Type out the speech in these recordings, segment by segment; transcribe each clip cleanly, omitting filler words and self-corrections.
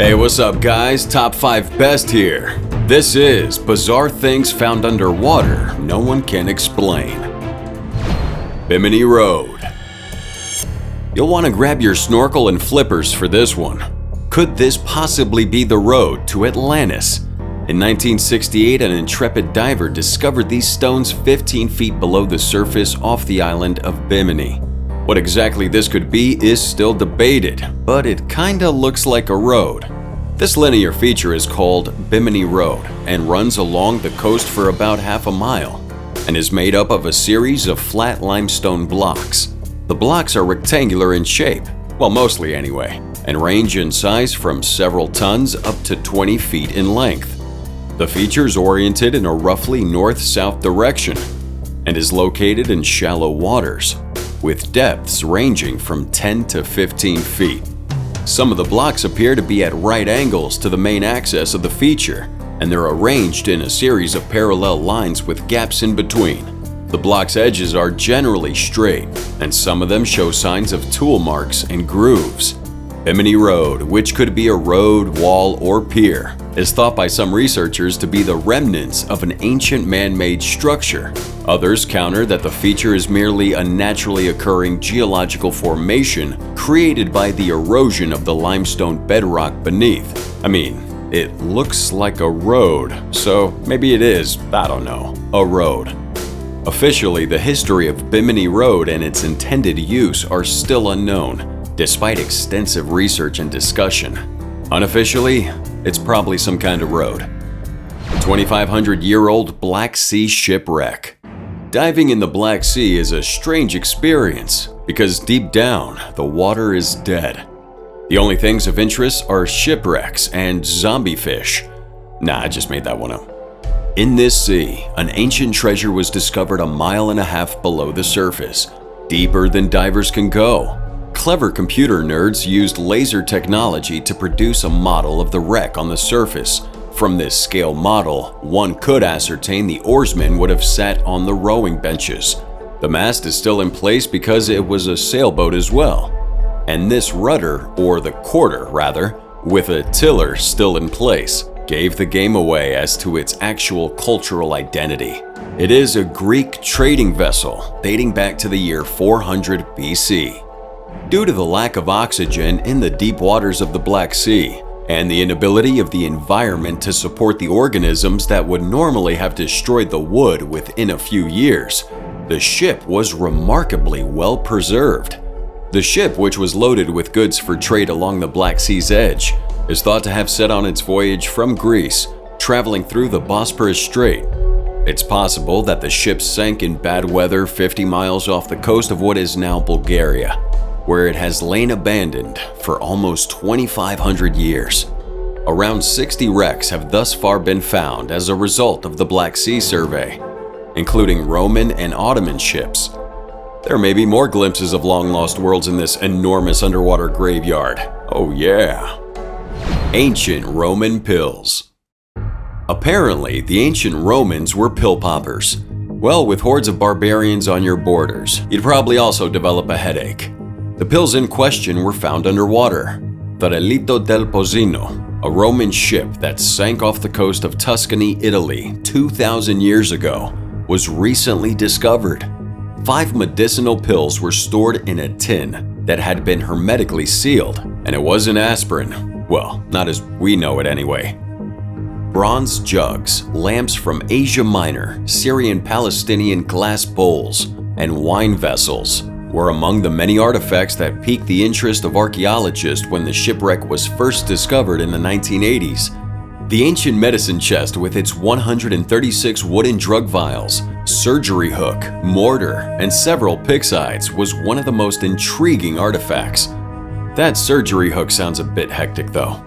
Hey, what's up guys? Top 5 best here. This is Bizarre Things Found Underwater No One Can Explain. Bimini Road. You'll want to grab your snorkel and flippers for this one. Could this possibly be the road to Atlantis? In 1968, an intrepid diver discovered these stones 15 feet below the surface off the island of Bimini. What exactly this could be is still debated, but it kinda looks like a road. This linear feature is called Bimini Road and runs along the coast for about half a mile and is made up of a series of flat limestone blocks. The blocks are rectangular in shape, well mostly anyway, and range in size from several tons up to 20 feet in length. The feature is oriented in a roughly north-south direction and is located in shallow waters, with depths ranging from 10 to 15 feet. Some of the blocks appear to be at right angles to the main axis of the feature, and they're arranged in a series of parallel lines with gaps in between. The block's edges are generally straight, and some of them show signs of tool marks and grooves. Bimini Road, which could be a road, wall, or pier, is thought by some researchers to be the remnants of an ancient man-made structure. Others counter that the feature is merely a naturally occurring geological formation created by the erosion of the limestone bedrock beneath. I mean, it looks like a road, so maybe it is, I don't know, a road. Officially, the history of Bimini Road and its intended use are still unknown, despite extensive research and discussion. Unofficially, it's probably some kind of road. 2,500-year-old Black Sea shipwreck. Diving in the Black Sea is a strange experience because deep down, the water is dead. The only things of interest are shipwrecks and zombie fish. Nah, I just made that one up. In this sea, an ancient treasure was discovered a mile and a half below the surface, deeper than divers can go. Clever computer nerds used laser technology to produce a model of the wreck on the surface. From this scale model, one could ascertain the oarsmen would have sat on the rowing benches. The mast is still in place because it was a sailboat as well. And this rudder, or the quarter rather, with a tiller still in place, gave the game away as to its actual cultural identity. It is a Greek trading vessel dating back to the year 400 BC. Due to the lack of oxygen in the deep waters of the Black Sea and the inability of the environment to support the organisms that would normally have destroyed the wood within a few years, the ship was remarkably well preserved. The ship, which was loaded with goods for trade along the Black Sea's edge, is thought to have set on its voyage from Greece, traveling through the Bosporus Strait. It's possible that the ship sank in bad weather 50 miles off the coast of what is now Bulgaria, where it has lain abandoned for almost 2,500 years. Around 60 wrecks have thus far been found as a result of the Black Sea survey, including Roman and Ottoman ships. There may be more glimpses of long-lost worlds in this enormous underwater graveyard. Oh yeah. Ancient Roman pills. Apparently, the ancient Romans were pill poppers. Well, with hordes of barbarians on your borders, you'd probably also develop a headache. The pills in question were found underwater. The Relito del Pozzino, a Roman ship that sank off the coast of Tuscany, Italy 2,000 years ago, was recently discovered. 5 medicinal pills were stored in a tin that had been hermetically sealed, and it wasn't aspirin. Well, not as we know it anyway. Bronze jugs, lamps from Asia Minor, Syrian-Palestinian glass bowls, and wine vessels were among the many artifacts that piqued the interest of archaeologists when the shipwreck was first discovered in the 1980s. The ancient medicine chest with its 136 wooden drug vials, surgery hook, mortar, and several pick sides was one of the most intriguing artifacts. That surgery hook sounds a bit hectic though.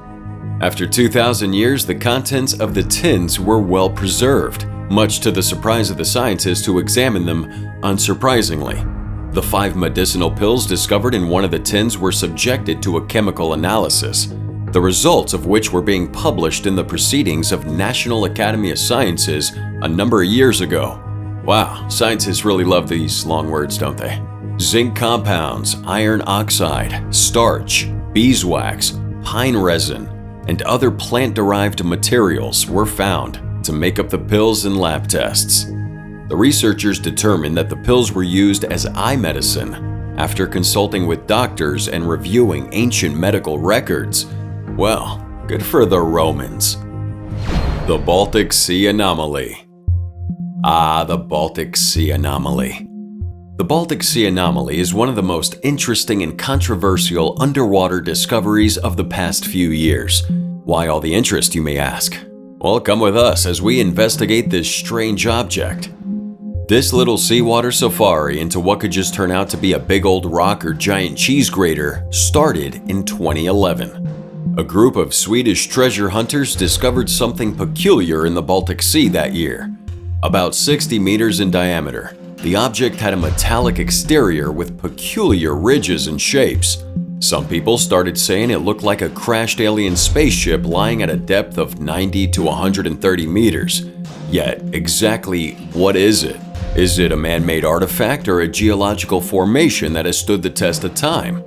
After 2,000 years, the contents of the tins were well preserved, much to the surprise of the scientists who examined them, unsurprisingly. The 5 medicinal pills discovered in one of the tins were subjected to a chemical analysis, the results of which were being published in the Proceedings of National Academy of Sciences a number of years ago. Wow, scientists really love these long words, don't they? Zinc compounds, iron oxide, starch, beeswax, pine resin, and other plant-derived materials were found to make up the pills in lab tests. The researchers determined that the pills were used as eye medicine after consulting with doctors and reviewing ancient medical records. Well, good for the Romans. The Baltic Sea Anomaly. The Baltic Sea Anomaly. The Baltic Sea Anomaly is one of the most interesting and controversial underwater discoveries of the past few years. Why all the interest, you may ask? Well, come with us as we investigate this strange object. This little seawater safari into what could just turn out to be a big old rock or giant cheese grater started in 2011. A group of Swedish treasure hunters discovered something peculiar in the Baltic Sea that year. About 60 meters in diameter, the object had a metallic exterior with peculiar ridges and shapes. Some people started saying it looked like a crashed alien spaceship lying at a depth of 90 to 130 meters. Yet, exactly what is it? Is it a man-made artifact or a geological formation that has stood the test of time?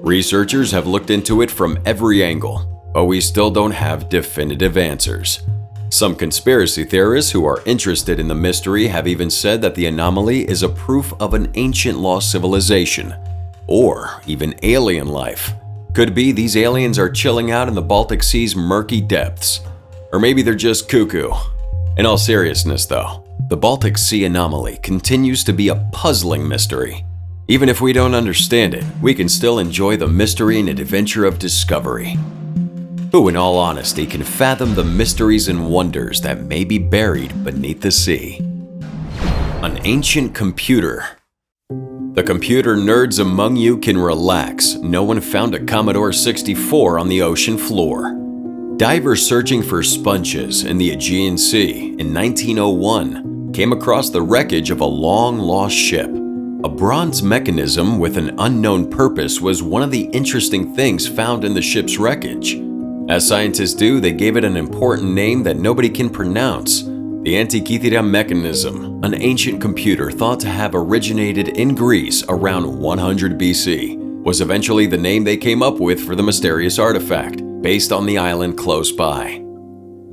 Researchers have looked into it from every angle, but we still don't have definitive answers. Some conspiracy theorists who are interested in the mystery have even said that the anomaly is a proof of an ancient lost civilization, or even alien life. Could be these aliens are chilling out in the Baltic Sea's murky depths. Or maybe they're just cuckoo. In all seriousness though, the Baltic Sea Anomaly continues to be a puzzling mystery. Even if we don't understand it, we can still enjoy the mystery and adventure of discovery. Who, in all honesty, can fathom the mysteries and wonders that may be buried beneath the sea? An ancient computer. The computer nerds among you can relax. No one found a Commodore 64 on the ocean floor. Divers searching for sponges in the Aegean Sea in 1901 came across the wreckage of a long-lost ship. A bronze mechanism with an unknown purpose was one of the interesting things found in the ship's wreckage. As scientists do, they gave it an important name that nobody can pronounce. The Antikythera mechanism, an ancient computer thought to have originated in Greece around 100 BC, was eventually the name they came up with for the mysterious artifact, based on the island close by.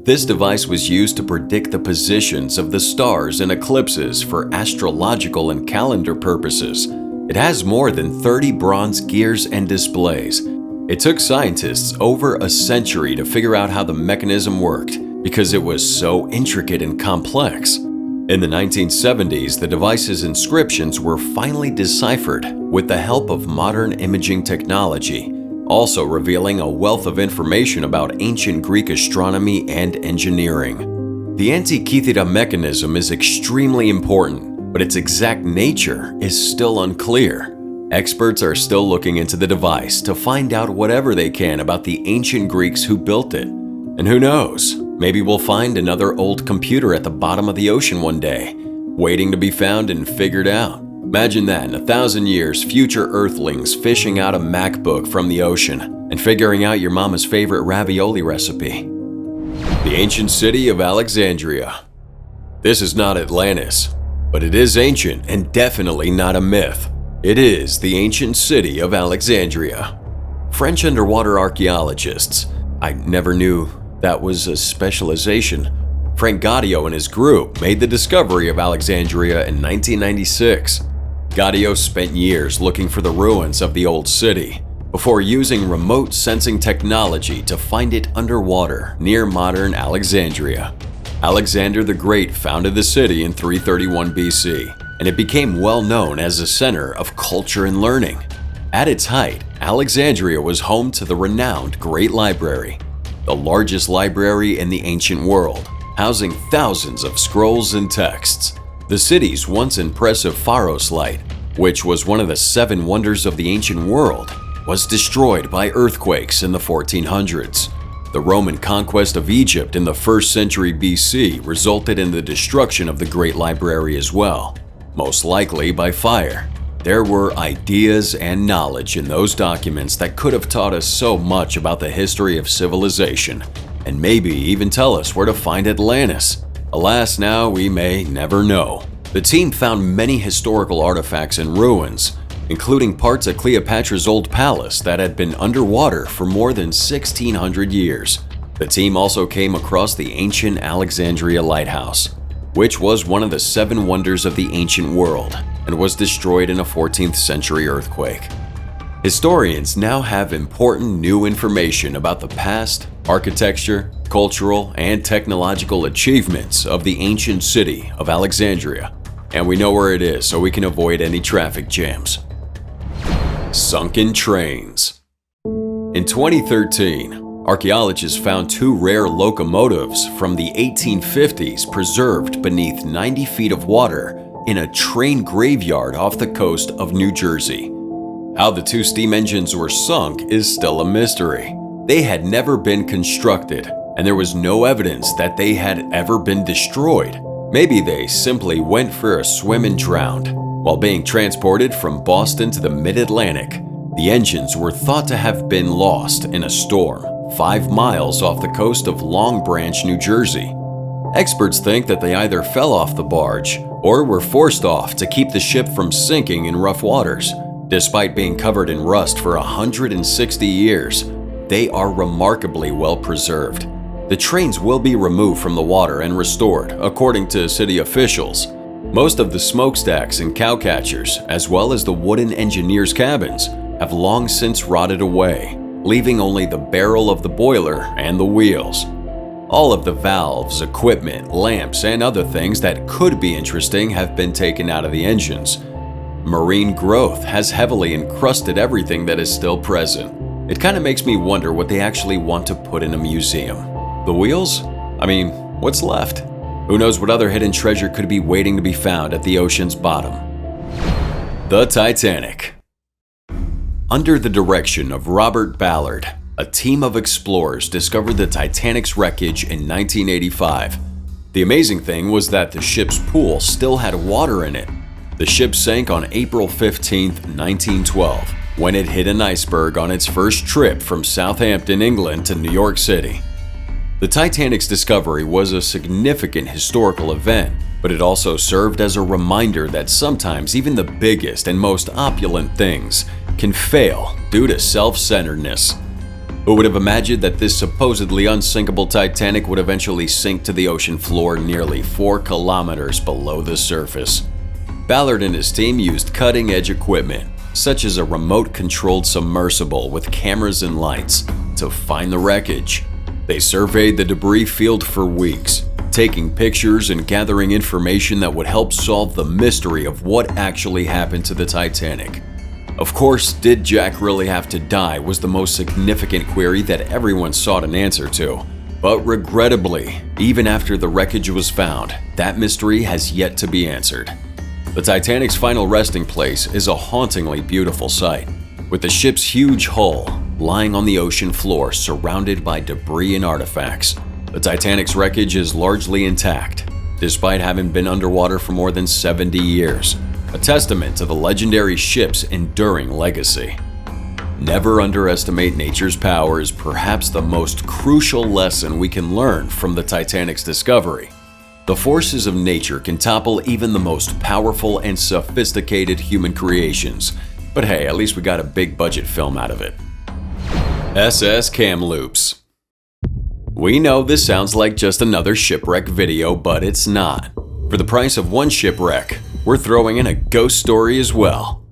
This device was used to predict the positions of the stars and eclipses for astrological and calendar purposes. It has more than 30 bronze gears and displays. It took scientists over a century to figure out how the mechanism worked because it was so intricate and complex. In the 1970s, the device's inscriptions were finally deciphered with the help of modern imaging technology, also revealing a wealth of information about ancient Greek astronomy and engineering. The Antikythera mechanism is extremely important, but its exact nature is still unclear. Experts are still looking into the device to find out whatever they can about the ancient Greeks who built it. And who knows, maybe we'll find another old computer at the bottom of the ocean one day, waiting to be found and figured out. Imagine that in 1,000 years, future Earthlings fishing out a MacBook from the ocean and figuring out your mama's favorite ravioli recipe. The ancient city of Alexandria. This is not Atlantis, but it is ancient and definitely not a myth. It is the ancient city of Alexandria. French underwater archaeologists, I never knew that was a specialization. Frank Gaudio and his group made the discovery of Alexandria in 1996. Gaudio spent years looking for the ruins of the old city before using remote sensing technology to find it underwater near modern Alexandria. Alexander the Great founded the city in 331 BC, and it became well known as a center of culture and learning. At its height, Alexandria was home to the renowned Great Library, the largest library in the ancient world, housing thousands of scrolls and texts. The city's once impressive Pharos light, which was one of the 7 wonders of the ancient world, was destroyed by earthquakes in the 1400s. The Roman conquest of Egypt in the 1st century BC resulted in the destruction of the Great Library as well, most likely by fire. There were ideas and knowledge in those documents that could have taught us so much about the history of civilization, and maybe even tell us where to find Atlantis. Alas, now we may never know. The team found many historical artifacts and ruins, including parts of Cleopatra's old palace that had been underwater for more than 1,600 years. The team also came across the ancient Alexandria lighthouse, which was one of the 7 wonders of the ancient world and was destroyed in a 14th century earthquake. Historians now have important new information about the past, architecture, cultural, and technological achievements of the ancient city of Alexandria, and we know where it is so we can avoid any traffic jams. Sunken trains. In 2013, archaeologists found 2 rare locomotives from the 1850s preserved beneath 90 feet of water in a train graveyard off the coast of New Jersey. How the 2 steam engines were sunk is still a mystery. They had never been constructed, and there was no evidence that they had ever been destroyed. Maybe they simply went for a swim and drowned. While being transported from Boston to the mid-Atlantic, the engines were thought to have been lost in a storm 5 miles off the coast of Long Branch, New Jersey. Experts think that they either fell off the barge or were forced off to keep the ship from sinking in rough waters. Despite being covered in rust for 160 years, they are remarkably well preserved. The trains will be removed from the water and restored, according to city officials. Most of the smokestacks and cowcatchers, as well as the wooden engineers' cabins, have long since rotted away, leaving only the barrel of the boiler and the wheels. All of the valves, equipment, lamps, and other things that could be interesting have been taken out of the engines. Marine growth has heavily encrusted everything that is still present. It kind of makes me wonder what they actually want to put in a museum. The wheels? I mean, what's left? Who knows what other hidden treasure could be waiting to be found at the ocean's bottom. The Titanic. Under the direction of Robert Ballard, a team of explorers discovered the Titanic's wreckage in 1985. The amazing thing was that the ship's pool still had water in it. The ship sank on April 15, 1912, when it hit an iceberg on its first trip from Southampton, England to New York City. The Titanic's discovery was a significant historical event, but it also served as a reminder that sometimes even the biggest and most opulent things can fail due to self-centeredness. Who would have imagined that this supposedly unsinkable Titanic would eventually sink to the ocean floor nearly 4 kilometers below the surface? Ballard and his team used cutting-edge equipment, such as a remote-controlled submersible with cameras and lights, to find the wreckage. They surveyed the debris field for weeks, taking pictures and gathering information that would help solve the mystery of what actually happened to the Titanic. Of course, did Jack really have to die was the most significant query that everyone sought an answer to. But regrettably, even after the wreckage was found, that mystery has yet to be answered. The Titanic's final resting place is a hauntingly beautiful sight, with the ship's huge hull lying on the ocean floor surrounded by debris and artifacts. The Titanic's wreckage is largely intact, despite having been underwater for more than 70 years, a testament to the legendary ship's enduring legacy. Never underestimate nature's power is perhaps the most crucial lesson we can learn from the Titanic's discovery. The forces of nature can topple even the most powerful and sophisticated human creations, but hey, at least we got a big budget film out of it. SS Kamloops. We know this sounds like just another shipwreck video, but it's not. For the price of one shipwreck, we're throwing in a ghost story as well.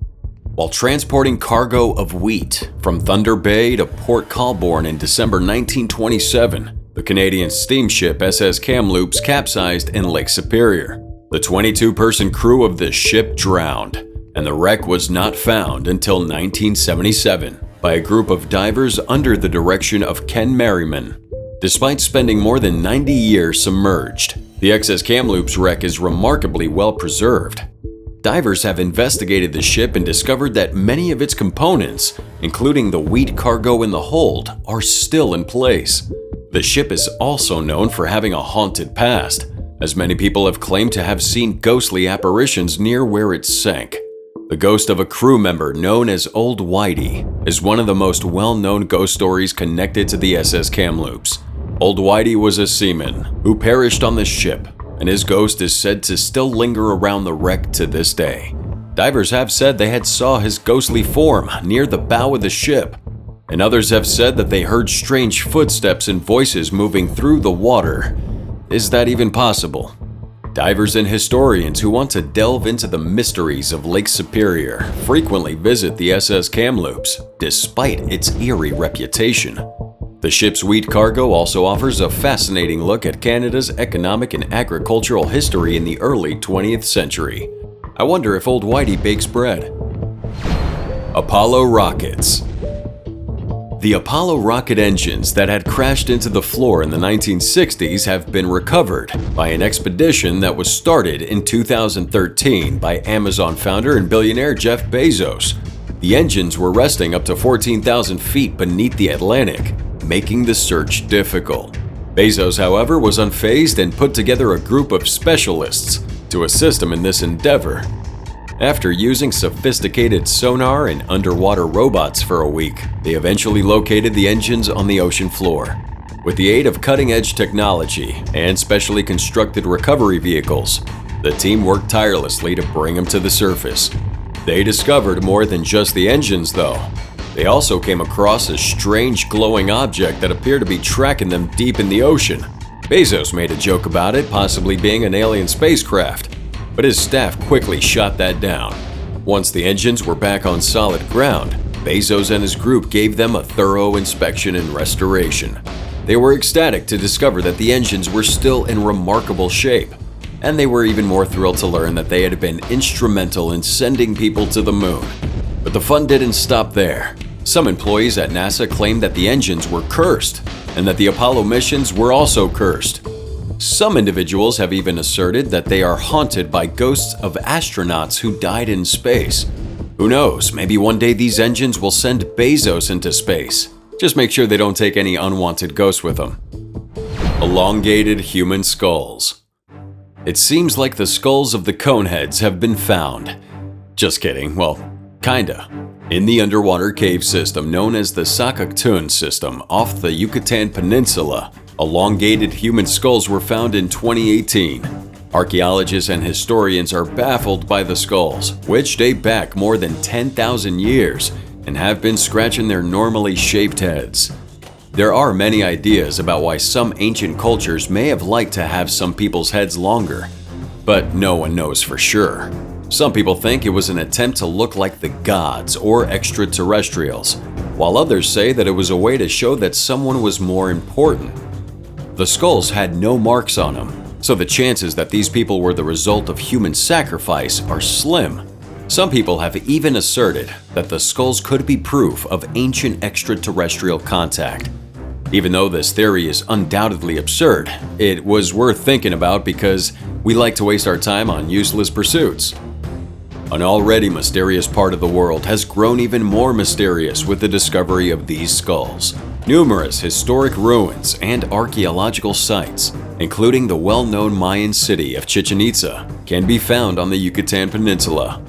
While transporting cargo of wheat from Thunder Bay to Port Colborne in December 1927, the Canadian steamship SS Kamloops capsized in Lake Superior. The 22-person crew of the ship drowned, and the wreck was not found until 1977 by a group of divers under the direction of Ken Merriman. Despite spending more than 90 years submerged, the SS Kamloops wreck is remarkably well preserved. Divers have investigated the ship and discovered that many of its components, including the wheat cargo in the hold, are still in place. The ship is also known for having a haunted past, as many people have claimed to have seen ghostly apparitions near where it sank. The ghost of a crew member known as Old Whitey is one of the most well-known ghost stories connected to the SS Kamloops. Old Whitey was a seaman who perished on the ship, and his ghost is said to still linger around the wreck to this day. Divers have said they had saw his ghostly form near the bow of the ship. and others have said that they heard strange footsteps and voices moving through the water. Is that even possible? Divers and historians who want to delve into the mysteries of Lake Superior frequently visit the SS Kamloops, despite its eerie reputation. The ship's wheat cargo also offers a fascinating look at Canada's economic and agricultural history in the early 20th century. I wonder if old Whitey bakes bread. Apollo rockets. The Apollo rocket engines that had crashed into the floor in the 1960s have been recovered by an expedition that was started in 2013 by Amazon founder and billionaire Jeff Bezos. The engines were resting up to 14,000 feet beneath the Atlantic, making the search difficult. Bezos, however, was unfazed and put together a group of specialists to assist him in this endeavor. After using sophisticated sonar and underwater robots for a week, they eventually located the engines on the ocean floor. With the aid of cutting-edge technology and specially constructed recovery vehicles, the team worked tirelessly to bring them to the surface. They discovered more than just the engines, though. They also came across a strange glowing object that appeared to be tracking them deep in the ocean. Bezos made a joke about it possibly being an alien spacecraft, but his staff quickly shot that down. Once the engines were back on solid ground, Bezos and his group gave them a thorough inspection and restoration. They were ecstatic to discover that the engines were still in remarkable shape, and they were even more thrilled to learn that they had been instrumental in sending people to the moon. But the fun didn't stop there. Some employees at NASA claimed that the engines were cursed, and that the Apollo missions were also cursed. Some individuals have even asserted that they are haunted by ghosts of astronauts who died in space. Who knows, maybe one day these engines will send Bezos into space. Just make sure they don't take any unwanted ghosts with them. Elongated human skulls. It seems like the skulls of the coneheads have been found. Just kidding, well, kinda. In the underwater cave system known as the Sakak'tun system off the Yucatan Peninsula, elongated human skulls were found in 2018. Archaeologists and historians are baffled by the skulls, which date back more than 10,000 years and have been scratching their normally shaped heads. There are many ideas about why some ancient cultures may have liked to have some people's heads longer, but no one knows for sure. Some people think it was an attempt to look like the gods or extraterrestrials, while others say that it was a way to show that someone was more important. The skulls had no marks on them, so the chances that these people were the result of human sacrifice are slim. Some people have even asserted that the skulls could be proof of ancient extraterrestrial contact. Even though this theory is undoubtedly absurd, it was worth thinking about because we like to waste our time on useless pursuits. An already mysterious part of the world has grown even more mysterious with the discovery of these skulls. Numerous historic ruins and archaeological sites, including the well-known Mayan city of Chichen Itza, can be found on the Yucatan Peninsula.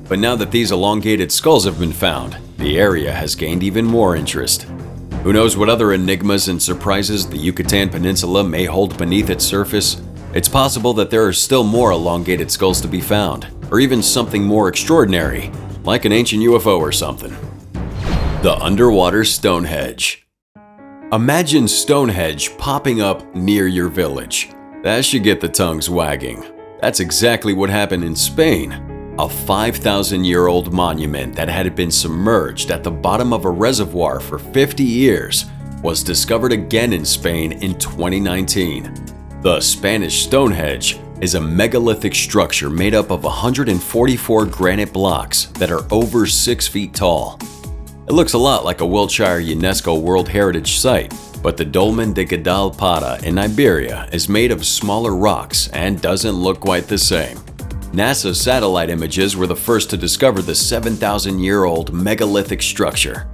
But now that these elongated skulls have been found, the area has gained even more interest. Who knows what other enigmas and surprises the Yucatan Peninsula may hold beneath its surface? It's possible that there are still more elongated skulls to be found, or even something more extraordinary, like an ancient UFO or something. The underwater Stonehenge. Imagine Stonehenge popping up near your village. That should get the tongues wagging. That's exactly what happened in Spain. A 5,000-year-old monument that had been submerged at the bottom of a reservoir for 50 years was discovered again in Spain in 2019. The Spanish Stonehenge is a megalithic structure made up of 144 granite blocks that are over 6 feet tall. It looks a lot like a Wiltshire UNESCO World Heritage Site, but the Dolmen de Guadalpara in Iberia is made of smaller rocks and doesn't look quite the same. NASA satellite images were the first to discover the 7,000-year-old megalithic structure.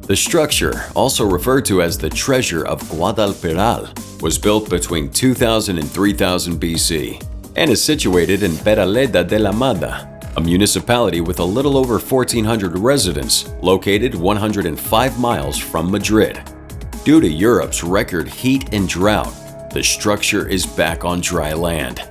The structure, also referred to as the Treasure of Guadalperal, was built between 2000 and 3000 BC and is situated in Peraleda de la Mada, a municipality with a little over 1,400 residents located 105 miles from Madrid. Due to Europe's record heat and drought, the structure is back on dry land.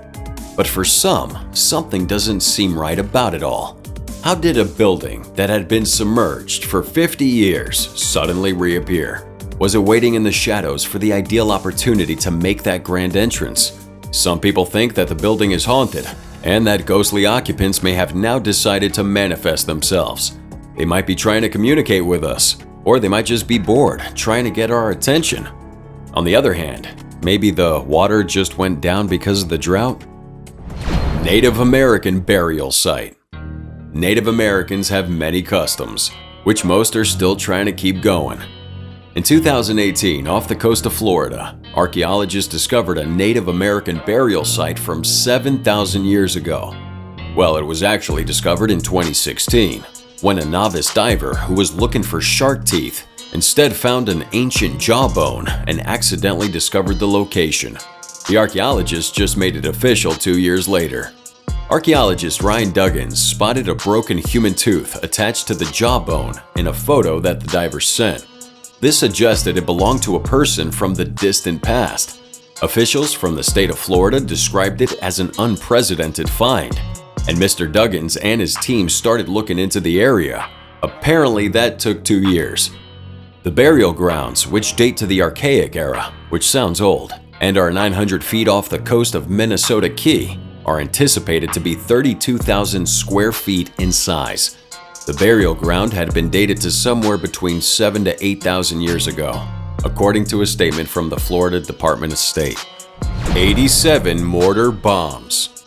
But for some, something doesn't seem right about it all. How did a building that had been submerged for 50 years suddenly reappear? Was it waiting in the shadows for the ideal opportunity to make that grand entrance? Some people think that the building is haunted and that ghostly occupants may have now decided to manifest themselves. They might be trying to communicate with us, or they might just be bored, trying to get our attention. On the other hand, maybe the water just went down because of the drought? Native American burial site. Native Americans have many customs, which most are still trying to keep going. In 2018, off the coast of Florida, archaeologists discovered a Native American burial site from 7,000 years ago. Well, it was actually discovered in 2016, when a novice diver who was looking for shark teeth instead found an ancient jawbone and accidentally discovered the location. The archaeologists just made it official 2 years later. Archaeologist Ryan Duggins spotted a broken human tooth attached to the jawbone in a photo that the divers sent. This suggested it belonged to a person from the distant past. Officials from the state of Florida described it as an unprecedented find, and Mr. Duggins and his team started looking into the area. Apparently, that took 2 years. The burial grounds, which date to the Archaic era, which sounds old, and are 900 feet off the coast of Minnesota Key, are anticipated to be 32,000 square feet in size. The burial ground had been dated to somewhere between 7,000 to 8,000 years ago, according to a statement from the Florida Department of State. 87 mortar bombs.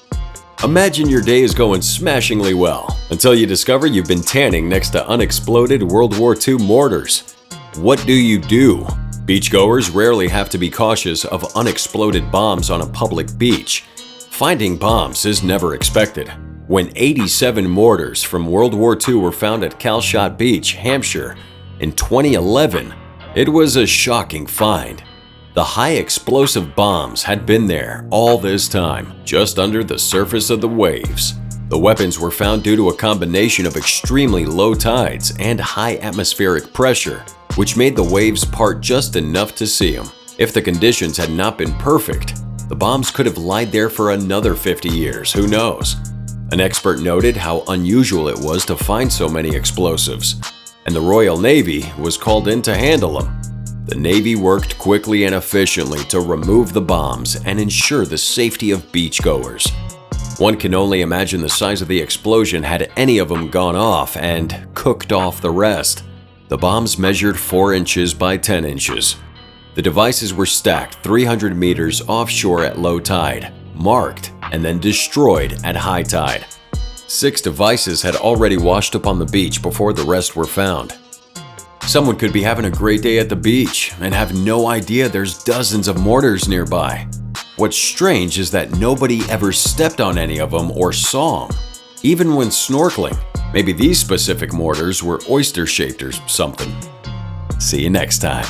Imagine your day is going smashingly well until you discover you've been tanning next to unexploded World War II mortars. What do? Beachgoers rarely have to be cautious of unexploded bombs on a public beach. Finding bombs is never expected. When 87 mortars from World War II were found at Calshot Beach, Hampshire, in 2011, it was a shocking find. The high explosive bombs had been there all this time, just under the surface of the waves. The weapons were found due to a combination of extremely low tides and high atmospheric pressure, which made the waves part just enough to see them. If the conditions had not been perfect, the bombs could have lied there for another 50 years, who knows? An expert noted how unusual it was to find so many explosives, and the Royal Navy was called in to handle them. The Navy worked quickly and efficiently to remove the bombs and ensure the safety of beachgoers. One can only imagine the size of the explosion had any of them gone off and cooked off the rest. The bombs measured 4 inches by 10 inches. The devices were stacked 300 meters offshore at low tide, marked, and then destroyed at high tide. 6 devices had already washed up on the beach before the rest were found. Someone could be having a great day at the beach and have no idea there's dozens of mortars nearby. What's strange is that nobody ever stepped on any of them or saw them. Even when snorkeling, maybe these specific mortars were oyster-shaped or something. See you next time.